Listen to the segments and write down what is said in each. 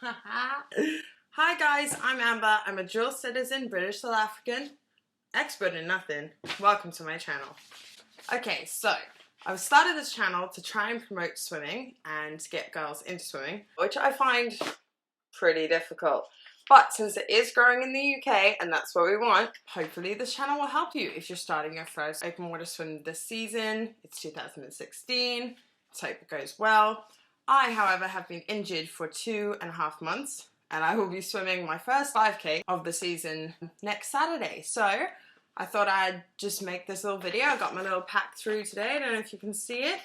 Hi guys, I'm Amber. I'm a dual citizen, British South African, expert in nothing. Welcome to my channel. Okay, so I've started this channel to try and promote swimming and get girls into swimming, which I find pretty difficult. But since it is growing in the UK and that's what we want, hopefully this channel will help you if you're starting your first open water swim this season. It's 2016. Let's hope it goes well. I, however, have been injured for 2.5 months and I will be swimming my first 5K of the season next Saturday. So I thought I'd just make this little video. I got my little pack through today. I don't know if you can see it.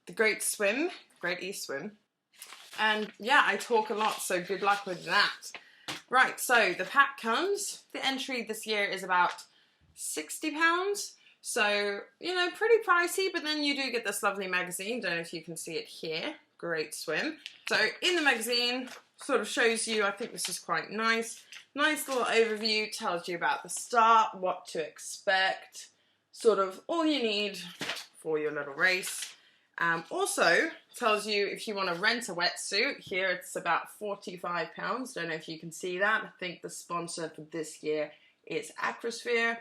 The Great Swim, Great East Swim. And yeah, I talk a lot, so good luck with that. Right, so the pack comes. The entry this year is about £60. So, you know, pretty pricey, but then you do get this lovely magazine. Don't know if you can see it here. Great Swim. So in the magazine, sort of shows you, I think this is quite nice. Nice little overview, tells you about the start, what to expect, sort of all you need for your little race. Also tells you if you want to rent a wetsuit. Here it's about £45. Don't know if you can see that. I think the sponsor for this year is Aquasphere.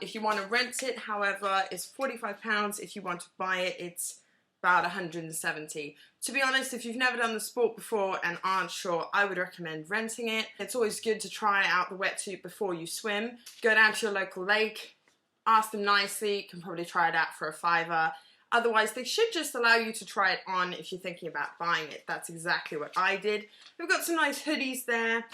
If you want to rent it, however, it's £45. If you want to buy it, it's about £170. To be honest, if you've never done the sport before and aren't sure, I would recommend renting it. It's always good to try out the wetsuit before you swim. Go down to your local lake, ask them nicely, you can probably try it out for a £5. Otherwise, they should just allow you to try it on if you're thinking about buying it. That's exactly what I did. We've got some nice hoodies there.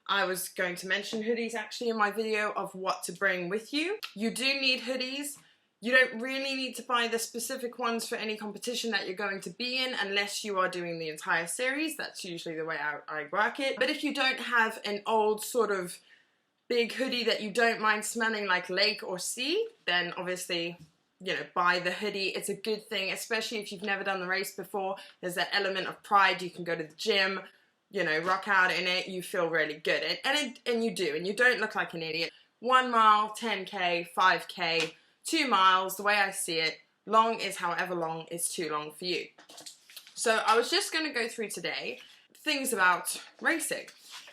I was going to mention hoodies actually in my video of what to bring with you. You do need hoodies. You don't really need to buy the specific ones for any competition that you're going to be in unless you are doing the entire series. That's usually the way I work it. But if you don't have an old sort of big hoodie that you don't mind smelling like lake or sea, then obviously, you know, buy the hoodie. It's a good thing, especially if you've never done the race before. There's that element of pride. You can go to the gym, you know, rock out in it. You feel really good. And you do. And you don't look like an idiot. 1 mile, 10K, 5K, 2 miles, the way I see it, long is however long is too long for you. So I was just going to go through today things about racing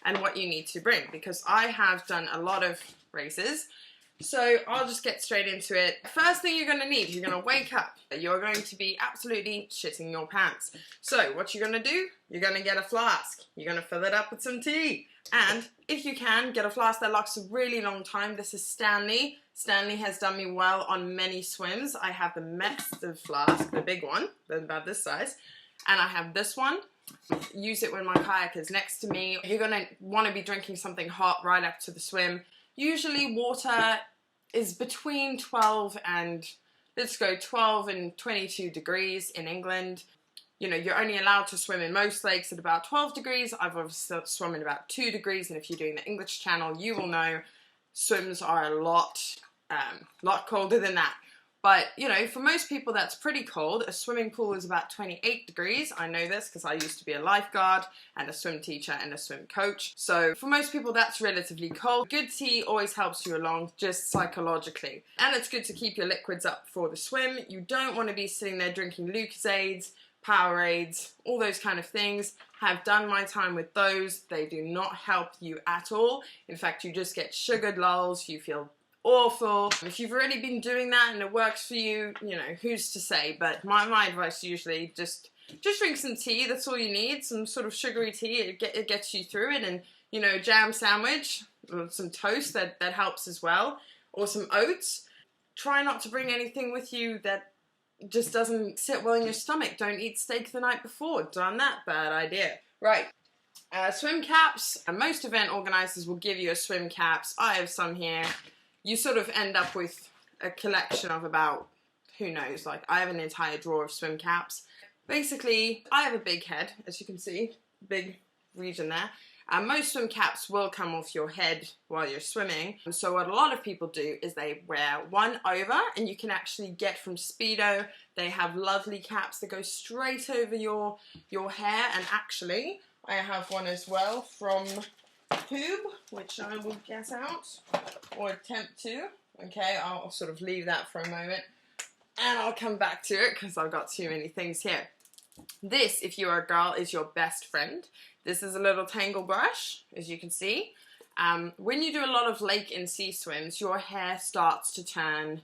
and what you need to bring, because I have done a lot of races. So I'll just get straight into it. First thing you're going to need, you're going to wake up. You're going to be absolutely shitting your pants. So what you're going to do, you're going to get a flask. You're going to fill it up with some tea. And if you can, get a flask that lasts a really long time. This is Stanley. Stanley has done me well on many swims. I have the massive flask, the big one, about this size. And I have this one. Use it when my kayak is next to me. You're going to want to be drinking something hot right up to the swim. Usually water is between 12 and 22 degrees in England. You know, you're only allowed to swim in most lakes at about 12 degrees. I've obviously swum in about 2 degrees, and if you're doing the English Channel, you will know swims are a lot colder than that. But, you know, for most people that's pretty cold. A swimming pool is about 28 degrees. I know this because I used to be a lifeguard and a swim teacher and a swim coach. So for most people that's relatively cold. Good tea always helps you along, just psychologically. And it's good to keep your liquids up for the swim. You don't want to be sitting there drinking Lucozades, Powerades, all those kind of things. Have done my time with those. They do not help you at all. In fact, you just get sugared lulls. You feel awful. If you've already been doing that and it works for you, you know, who's to say? But my advice usually just drink some tea. That's all you need. Some sort of sugary tea. It gets you through it. And, you know, jam sandwich, or some toast that helps as well, or some oats. Try not to bring anything with you that just doesn't sit well in your stomach. Don't eat steak the night before. Done that? Bad idea. Right. Swim caps. Most event organizers will give you a swim caps. I have some here. You sort of end up with a collection of about, who knows, like I have an entire drawer of swim caps. Basically, I have a big head, as you can see, big region there. Most swim caps will come off your head while you're swimming. So what a lot of people do is they wear one over, and you can actually get from Speedo. They have lovely caps that go straight over your hair, and actually, I have one as well from Tube, which I will get out, or attempt to. Okay, I'll sort of leave that for a moment, and I'll come back to it because I've got too many things here. This, if you're a girl, is your best friend. This is a little tangle brush, as you can see. When you do a lot of lake and sea swims, your hair starts to turn,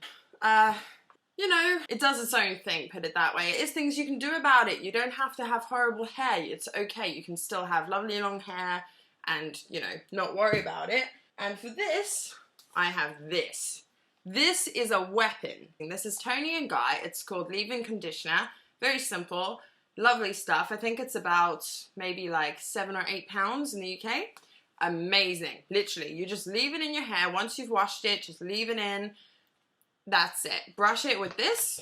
you know, it does its own thing, put it that way. It is things you can do about it. You don't have to have horrible hair. It's okay. You can still have lovely long hair and, you know, not worry about it. And for this, I have this. This is a weapon. This is Toni & Guy. It's called Leave-In Conditioner. Very simple. Lovely stuff. I think it's about maybe like 7 or 8 pounds in the UK. Amazing. Literally, you just leave it in your hair. Once you've washed it, just leave it in. That's it. Brush it with this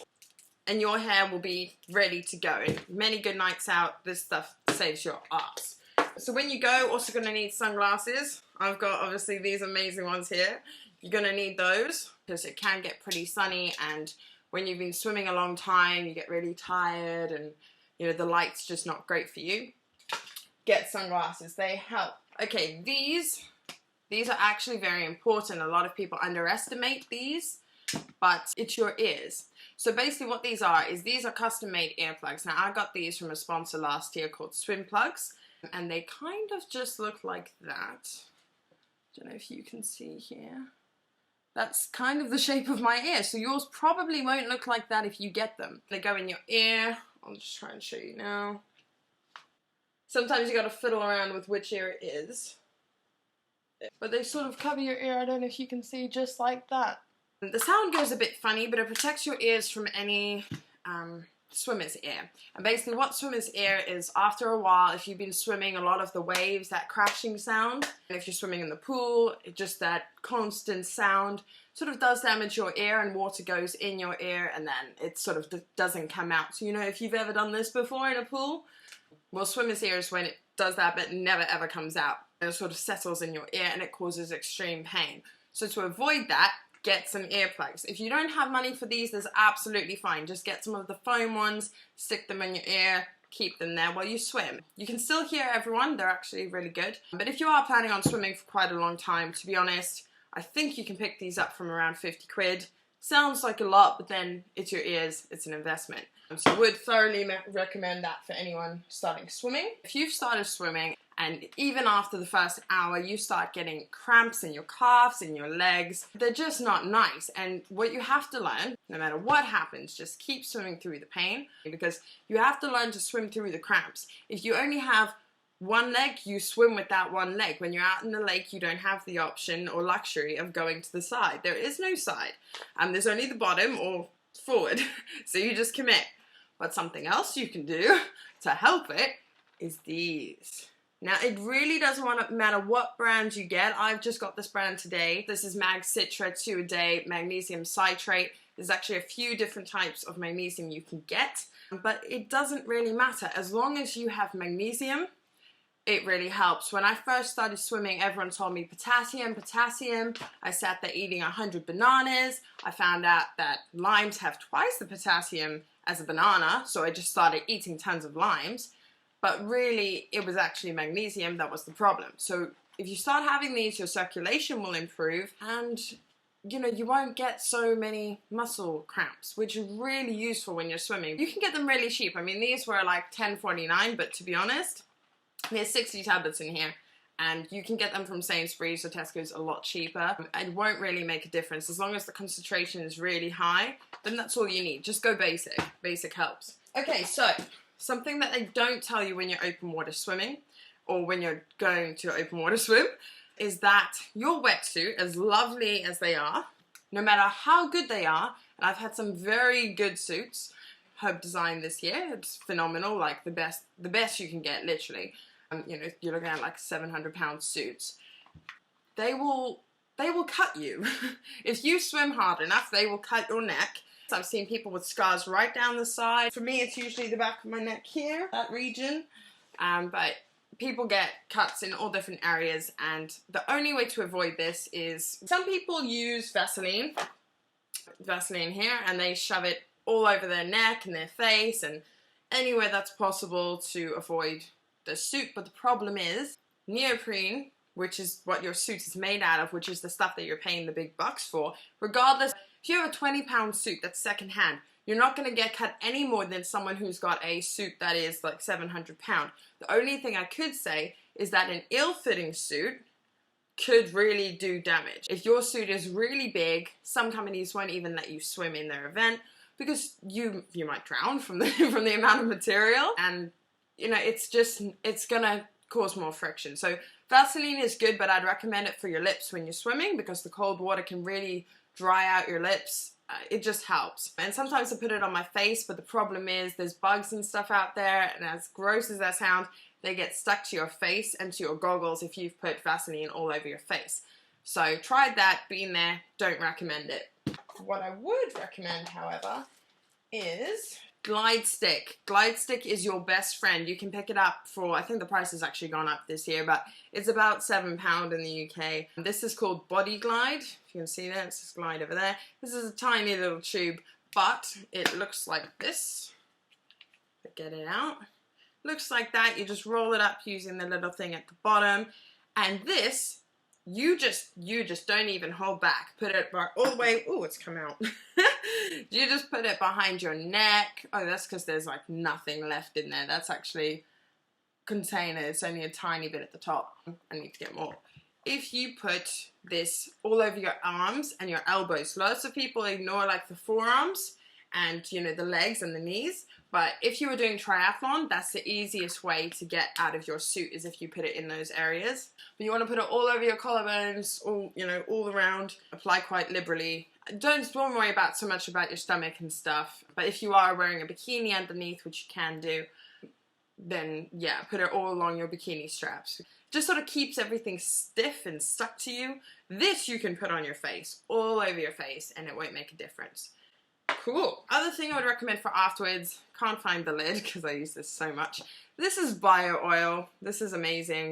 and your hair will be ready to go. And many good nights out, this stuff saves your ass. So when you go, also going to need sunglasses. I've got obviously these amazing ones here. You're going to need those because it can get pretty sunny, and when you've been swimming a long time, you get really tired and, you know, the light's just not great for you. Get sunglasses. They help. Okay, these are actually very important. A lot of people underestimate these, but it's your ears. So basically what these are is these are custom made earplugs. Now I got these from a sponsor last year called Swim Plugs, and they kind of just look like that. Don't know if you can see here. That's kind of the shape of my ear. So yours probably won't look like that if you get them. They go in your ear. I'll just try and show you now. Sometimes you gotta fiddle around with which ear it is. But they sort of cover your ear, I don't know if you can see, just like that. The sound goes a bit funny, but it protects your ears from any swimmer's ear. And basically what swimmer's ear is, after a while, if you've been swimming, a lot of the waves, that crashing sound, and if you're swimming in the pool, just that constant sound sort of does damage your ear, and water goes in your ear and then it sort of doesn't come out. So, you know, if you've ever done this before in a pool, well, swimmer's ear is when it does that but never ever comes out. And it sort of settles in your ear and it causes extreme pain. So to avoid that, get some earplugs. If you don't have money for these, that's absolutely fine. Just get some of the foam ones, stick them in your ear, keep them there while you swim. You can still hear everyone, they're actually really good. But if you are planning on swimming for quite a long time, to be honest, I think you can pick these up from around 50 quid. Sounds like a lot, but then it's your ears, it's an investment. So I would thoroughly recommend that for anyone starting swimming. If you've started swimming and even after the first hour you start getting cramps in your calves, in your legs, they're just not nice. And what you have to learn, no matter what happens, just keep swimming through the pain, because you have to learn to swim through the cramps. If you only have one leg, you swim with that one leg. When you're out in the lake, you don't have the option or luxury of going to the side. There is no side. There's only the bottom or forward. So you just commit. But something else you can do to help it is these. Now, it really doesn't matter what brand you get. I've just got this brand today. This is Mag Citra 2 a day magnesium citrate. There's actually a few different types of magnesium you can get, but it doesn't really matter. As long as you have magnesium, it really helps. When I first started swimming, everyone told me potassium, potassium. I sat there eating 100 bananas. I found out that limes have twice the potassium as a banana, so I just started eating tons of limes. But really, it was actually magnesium that was the problem. So if you start having these, your circulation will improve, and you know, you won't get so many muscle cramps, which is really useful when you're swimming. You can get them really cheap. I mean, these were like $10.49, but to be honest, there's 60 tablets in here, and you can get them from Sainsbury's or Tesco's a lot cheaper. It won't really make a difference. As long as the concentration is really high, then that's all you need. Just go basic. Basic helps. Okay, so something that they don't tell you when you're open water swimming, or when you're going to open water swim, is that your wetsuit, as lovely as they are, no matter how good they are, and I've had some very good suits, Hope Design this year, it's phenomenal, like the best you can get, literally. You know, you're looking at like 700-pound suits. They will cut you. If you swim hard enough, they will cut your neck. So I've seen people with scars right down the side. For me, it's usually the back of my neck here, that region. But people get cuts in all different areas, and the only way to avoid this is, some people use Vaseline here, and they shove it all over their neck and their face and anywhere that's possible to avoid the suit. But the problem is neoprene, which is what your suit is made out of, which is the stuff that you're paying the big bucks for, regardless, if you have a 20-pound suit that's secondhand, You're not going to get cut any more than someone who's got a suit that is like 700 pounds. The only thing I could say is that an ill-fitting suit could really do damage. If your suit is really big, some companies won't even let you swim in their event because you might drown from the amount of material, and you know, it's gonna cause more friction. So Vaseline is good, but I'd recommend it for your lips when you're swimming because the cold water can really dry out your lips. It just helps. And sometimes I put it on my face, but the problem is there's bugs and stuff out there, and as gross as that sounds, they get stuck to your face and to your goggles if you've put Vaseline all over your face. So tried that, been there, don't recommend it. What I would recommend, however, is Glide Stick. Glide Stick is your best friend. You can pick it up for, I think the price has actually gone up this year, but it's about £7 in the UK. This is called Body Glide. If you can see that, it's this glide over there. This is a tiny little tube, but it looks like this. Get it out. Looks like that. You just roll it up using the little thing at the bottom, and this, you just don't even hold back. Put it all the way. Oh, it's come out. You just put it behind your neck. Oh, that's because there's like nothing left in there. That's actually container. It's only a tiny bit at the top. I need to get more. If you put this all over your arms and your elbows, lots of people ignore like the forearms and, you know, the legs and the knees. But if you were doing triathlon, that's the easiest way to get out of your suit, is if you put it in those areas. But you want to put it all over your collarbones, all around. Apply quite liberally. Don't worry about so much about your stomach and stuff. But if you are wearing a bikini underneath, which you can do, then yeah, put it all along your bikini straps. Just sort of keeps everything stiff and stuck to you. This you can put on your face, all over your face, and it won't make a difference. Cool. Other thing I would recommend for afterwards, can't find the lid because I use this so much. This is bio oil. This is amazing.